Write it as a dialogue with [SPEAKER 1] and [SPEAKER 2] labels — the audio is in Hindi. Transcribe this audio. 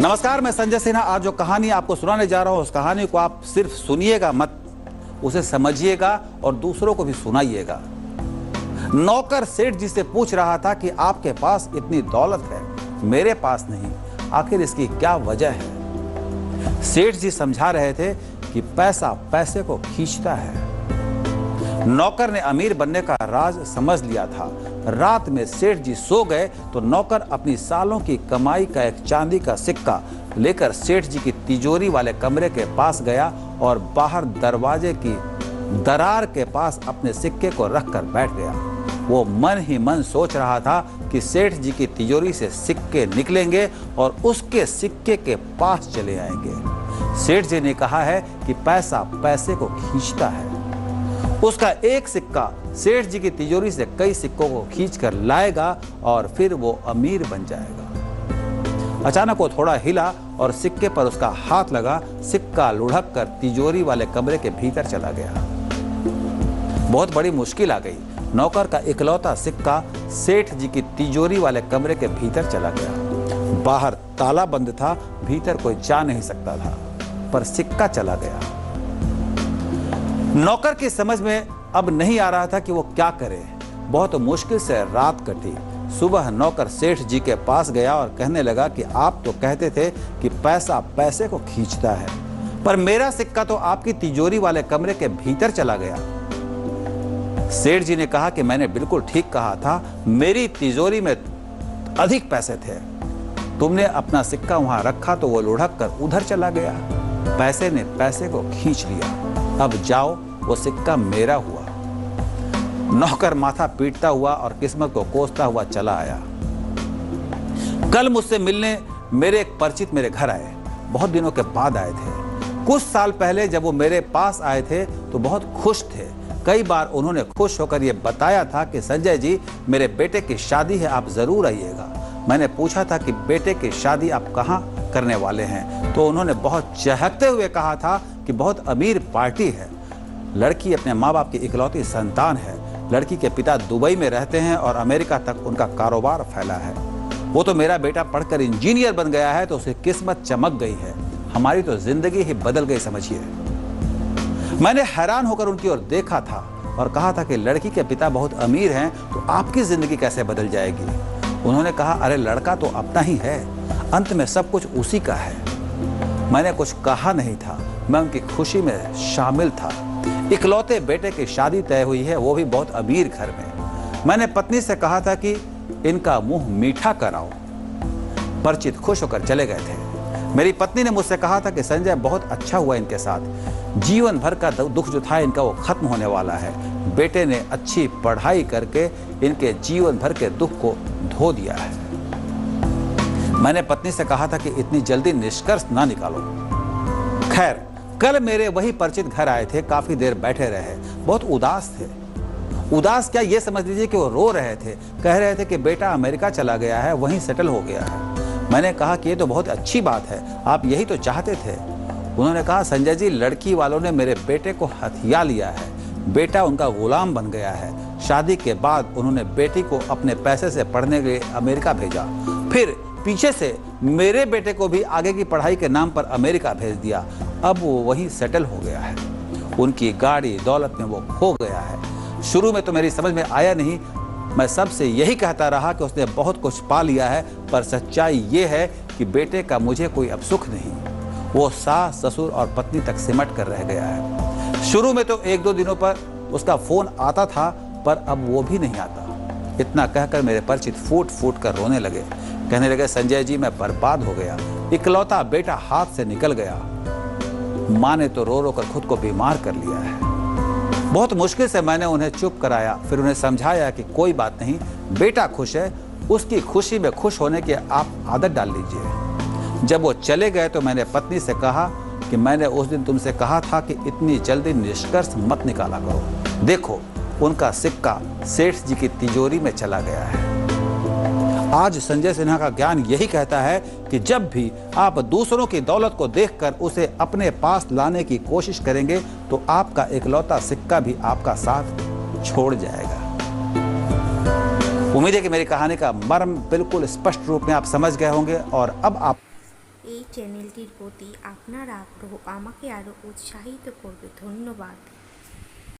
[SPEAKER 1] नमस्कार, मैं संजय सिन्हा। आज जो कहानी आपको सुनाने जा रहा हूं, उस कहानी को आप सिर्फ सुनिएगा मत, उसे समझिएगा और दूसरों को भी सुनाइएगा। नौकर सेठ जी से पूछ रहा था कि आपके पास इतनी दौलत है, मेरे पास नहीं, आखिर इसकी क्या वजह है? सेठ जी समझा रहे थे कि पैसा पैसे को खींचता है। नौकर ने अमीर बनने का राज समझ लिया था। रात में सेठ जी सो गए तो नौकर अपनी सालों की कमाई का एक चांदी का सिक्का लेकर सेठ जी की तिजोरी वाले कमरे के पास गया और बाहर दरवाजे की दरार के पास अपने सिक्के को रखकर बैठ गया। वो मन ही मन सोच रहा था कि सेठ जी की तिजोरी से सिक्के निकलेंगे और उसके सिक्के के पास चले आएंगे। सेठ जी ने कहा है कि पैसा पैसे को खींचता है। उसका एक सिक्का सेठ जी की तिजोरी से कई सिक्कों को खींचकर लाएगा और फिर वो अमीर बन जाएगा। अचानक वो थोड़ा हिला और सिक्के पर उसका हाथ लगा। सिक्का लुढ़क कर तिजोरी वाले कमरे के भीतर चला गया। बहुत बड़ी मुश्किल आ गई। नौकर का इकलौता सिक्का सेठ जी की तिजोरी वाले कमरे के भीतर चला गया। बाहर ताला बंद था, भीतर कोई जा नहीं सकता था, पर सिक्का चला गया। नौकर की समझ में अब नहीं आ रहा था कि वो क्या करे। बहुत मुश्किल से रात कटी। सुबह नौकर सेठ जी के पास गया और कहने लगा कि आप तो कहते थे कि पैसा पैसे को खींचता है, पर मेरा सिक्का तो आपकी तिजोरी वाले कमरे के भीतर चला गया। सेठ जी ने कहा कि मैंने बिल्कुल ठीक कहा था, मेरी तिजोरी में अधिक पैसे थे। तुमने अपना सिक्का वहां रखा तो वो लुढ़क कर उधर चला गया। पैसे ने पैसे को खींच लिया। अब जाओ, वो सिक्का मेरा हुआ। नौकर माथा पीटता हुआ और किस्मत को कोसता हुआ चला आया। कल मुझसे मिलने मेरे एक परिचित मेरे घर आए। बहुत दिनों के बाद आए थे। कुछ साल पहले जब वो मेरे पास आए थे तो बहुत खुश थे। कई बार उन्होंने खुश होकर ये बताया था कि संजय जी, मेरे बेटे की शादी है, आप जरूर आइएगा। मैंने पूछा था कि बेटे की शादी आप कहाँ करने वाले हैं, तो उन्होंने बहुत चहकते हुए कहा था कि बहुत अमीर पार्टी है। लड़की अपने माँ बाप की इकलौती संतान है। लड़की के पिता दुबई में रहते हैं और अमेरिका तक उनका कारोबार फैला है। वो तो मेरा बेटा पढ़कर इंजीनियर बन गया है तो उसकी किस्मत चमक गई है। हमारी तो जिंदगी ही बदल गई समझिए। मैंने हैरान होकर उनकी ओर देखा था और कहा था कि लड़की के पिता बहुत अमीर हैं तो आपकी जिंदगी कैसे बदल जाएगी? उन्होंने कहा, अरे लड़का तो अपना ही है, अंत में सब कुछ उसी का है। मैंने कुछ कहा नहीं था, मैं उनकी खुशी में शामिल था। इकलौते बेटे की शादी तय हुई है, वो भी बहुत अमीर घर में। मैंने पत्नी से कहा था कि इनका मुंह मीठा कराओ। परिचित खुश होकर चले गए थे। मेरी पत्नी ने मुझसे कहा था कि संजय, बहुत अच्छा हुआ इनके साथ। जीवन भर का दुख जो था इनका वो खत्म होने वाला है। बेटे ने अच्छी पढ़ाई करके इनके जीवन भर के दुख को धो दिया है। मैंने पत्नी से कहा था कि इतनी जल्दी निष्कर्ष ना निकालो। खैर, कल मेरे वही परिचित घर आए थे। काफी देर बैठे रहे, बहुत उदास थे। उदास क्या, ये समझ लीजिए कि वो रो रहे थे। कह रहे थे कि बेटा अमेरिका चला गया है, वहीं सेटल हो गया है। मैंने कहा कि ये तो बहुत अच्छी बात है, आप यही तो चाहते थे। उन्होंने कहा, संजय जी, लड़की वालों ने मेरे बेटे को हथिया लिया है। बेटा उनका गुलाम बन गया है। शादी के बाद उन्होंने बेटी को अपने पैसे से पढ़ने के लिए अमेरिका भेजा, फिर पीछे से मेरे बेटे को भी आगे की पढ़ाई के नाम पर अमेरिका भेज दिया। अब वो वहीं सेटल हो गया है। उनकी गाड़ी दौलत में वो खो गया है। शुरू में तो मेरी समझ में आया नहीं। मैं सबसे यही कहता रहा कि उसने बहुत कुछ पा लिया है, पर सच्चाई ये है कि बेटे का मुझे कोई अब सुख नहीं। वो सास, ससुर और पत्नी तक सिमट कर रह गया है। शुरू में तो एक दो दिनों पर उसका फोन आता था, पर अब वो भी नहीं आता। इतना कहकर मेरे परिचित फूट फूट कर रोने लगे। कहने लगे, संजय जी, मैं बर्बाद हो गया। इकलौता बेटा हाथ से निकल गया। माँ ने तो रो रो कर खुद को बीमार कर लिया है। बहुत मुश्किल से मैंने उन्हें चुप कराया, फिर उन्हें समझाया कि कोई बात नहीं, बेटा खुश है, उसकी खुशी में खुश होने की आप आदत डाल लीजिए। जब वो चले गए तो मैंने पत्नी से कहा कि मैंने उस दिन तुमसे कहा था कि इतनी जल्दी निष्कर्ष मत निकाला करो। देखो, उनका सिक्का सेठ जी की तिजोरी में चला गया है। आज संजय सिन्हा का ज्ञान यही कहता है कि जब भी आप दूसरों की दौलत को देखकर उसे अपने पास लाने की कोशिश करेंगे तो आपका इकलौता सिक्का भी आपका साथ छोड़ जाएगा। उम्मीद है कि मेरी कहानी का मर्म बिल्कुल स्पष्ट रूप में आप समझ गए होंगे और अब आप
[SPEAKER 2] এই চ্যানেলটির প্রতি আপনার আগ্রহ আমাকে আরও উৎসাহিত করবে। ধন্যবাদ।